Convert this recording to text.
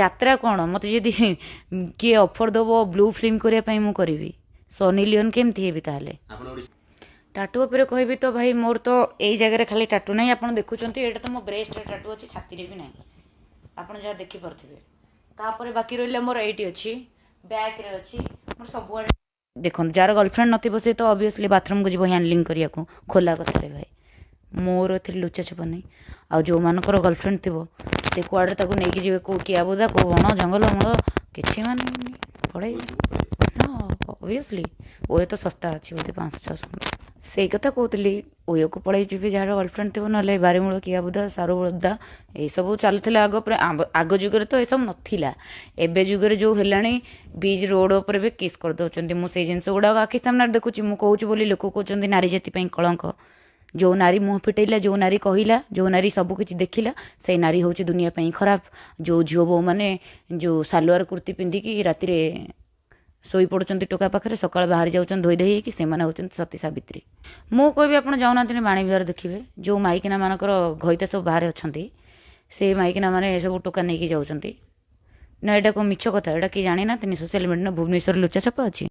ଯାତ୍ରା କ'ଣ ମୋତେ ଯଦି କିଏ ଅଫର୍ ଦେବ ବ୍ଲୁ ଫିଲ୍ମ କରିବା ପାଇଁ ମୁଁ କରିବି। ସନି ଲିଓନ୍ କେମିତି ହେବି ତାହେଲେ? ଟାଟୁ ଉପରେ କହିବି ତ ଭାଇ ମୋର ତ ଏଇ ଜାଗାରେ ଖାଲି ଟାଟୁ ନାହିଁ। ଆପଣ ଦେଖୁଛନ୍ତି ଏଇଟା ତ ମୋ ବ୍ରେଷ୍ଟରେ ଟାଟୁ ଅଛି, ଛାତିରେ ବି ନାହିଁ, ଆପଣ ଯାହା ଦେଖିପାରୁଥିବେ। ତାପରେ ବାକି ରହିଲା ମୋର ଏଇଠି ଅଛି, ବ୍ୟାକ୍ରେ ଅଛି, ମୋର ସବୁଆଡ଼େ। ଦେଖନ୍ତୁ ଯାହାର ଗର୍ଲଫ୍ରେଣ୍ଡ ନଥିବ ସେ ତ ଅବଭିୟସଲି ବାଥରୁମ୍କୁ ଯିବ ହ୍ୟାଣ୍ଡଲିଂ କରିବାକୁ, ଖୋଲା କଥାରେ ଭାଇ। ମୋର ଏଥିରେ ଲୁଚାଛପା ନାହିଁ। ଆଉ ଯେଉଁମାନଙ୍କର ଗର୍ଲଫ୍ରେଣ୍ଡ ଥିବ ସେ କୁଆଡ଼େ ତାକୁ ନେଇକି ଯିବେ, କେଉଁ କିଆବୁଦା, କେଉଁ ବଣ ଜଙ୍ଗଲ ମୂଳ କିଛି ମାନେ ପଳେଇବେ। ହଁ ଅବଭିୟସଲି ଓଏ ତ ଶସ୍ତା ଅଛି ବୋଧେ 500-600। ସେଇ କଥା କହୁଥିଲି, ଓୟୋକୁ ପଳେଇ ଯିବି ଯାହାର ଗର୍ଲଫ୍ରେଣ୍ଡ ଥିବ, ନହେଲେ ବାରିମୂଳ କିଆବୁଦା ସାରୁବୁଦା ଏଇସବୁ ଚାଲୁଥିଲା ଆଗ ଯୁଗରେ ତ ଏସବୁ ନଥିଲା। ଏବେ ଯୁଗରେ ଯେଉଁ ହେଲାଣି ବିଚ୍ ରୋଡ଼ ଉପରେ ବି କିସ୍ କରିଦେଉଛନ୍ତି। ମୁଁ ସେଇ ଜିନିଷ ଗୁଡ଼ାକ ଆଖି ସାମ୍ନାରେ ଦେଖୁଛି। ମୁଁ କହୁଛି ବୋଲି ଲୋକ କହୁଛନ୍ତି ନାରୀ ଜାତି ପାଇଁ କଳଙ୍କ। ଯେଉଁ ନାରୀ ମୁହଁ ଫିଟେଇଲା, ଯେଉଁ ନାରୀ କହିଲା, ଯେଉଁ ନାରୀ ସବୁ କିଛି ଦେଖିଲା, ସେଇ ନାରୀ ହେଉଛି ଦୁନିଆ ପାଇଁ ଖରାପ। ଯେଉଁ ଝିଅ ବୋଉମାନେ ଯେଉଁ ସାଲୁଆର କୁର୍ତ୍ତି ପିନ୍ଧିକି ରାତିରେ ଶୋଇପଡ଼ୁଛନ୍ତି ଟୋକା ପାଖରେ, ସକାଳେ ବାହାରି ଯାଉଛନ୍ତି ଧୋଇ ଧୋଇ ହେଇକି, ସେମାନେ ହେଉଛନ୍ତି ସତୀ ସାବିତ୍ରୀ। ମୁଁ କହିବି ଆପଣ ଯାଉନାହାନ୍ତି ବାଣୀ ବିହାର ଦେଖିବେ, ଯେଉଁ ମାଇକିନା ମାନଙ୍କର ଘଇତା ସବୁ ବାହାରେ ଅଛନ୍ତି, ସେ ମାଇକିନା ମାନେ ଏସବୁ ଟୋକା ନେଇକି ଯାଉଛନ୍ତି। ନା ଏଇଟା କ'ଣ ମିଛ କଥା? ଏଇଟା କି ଜାଣିନାହାନ୍ତି? ସୋସିଆଲ ମିଡ଼ିଆରେ ଭୁବନେଶ୍ୱର ଲୁଚାଛପା ଅଛି।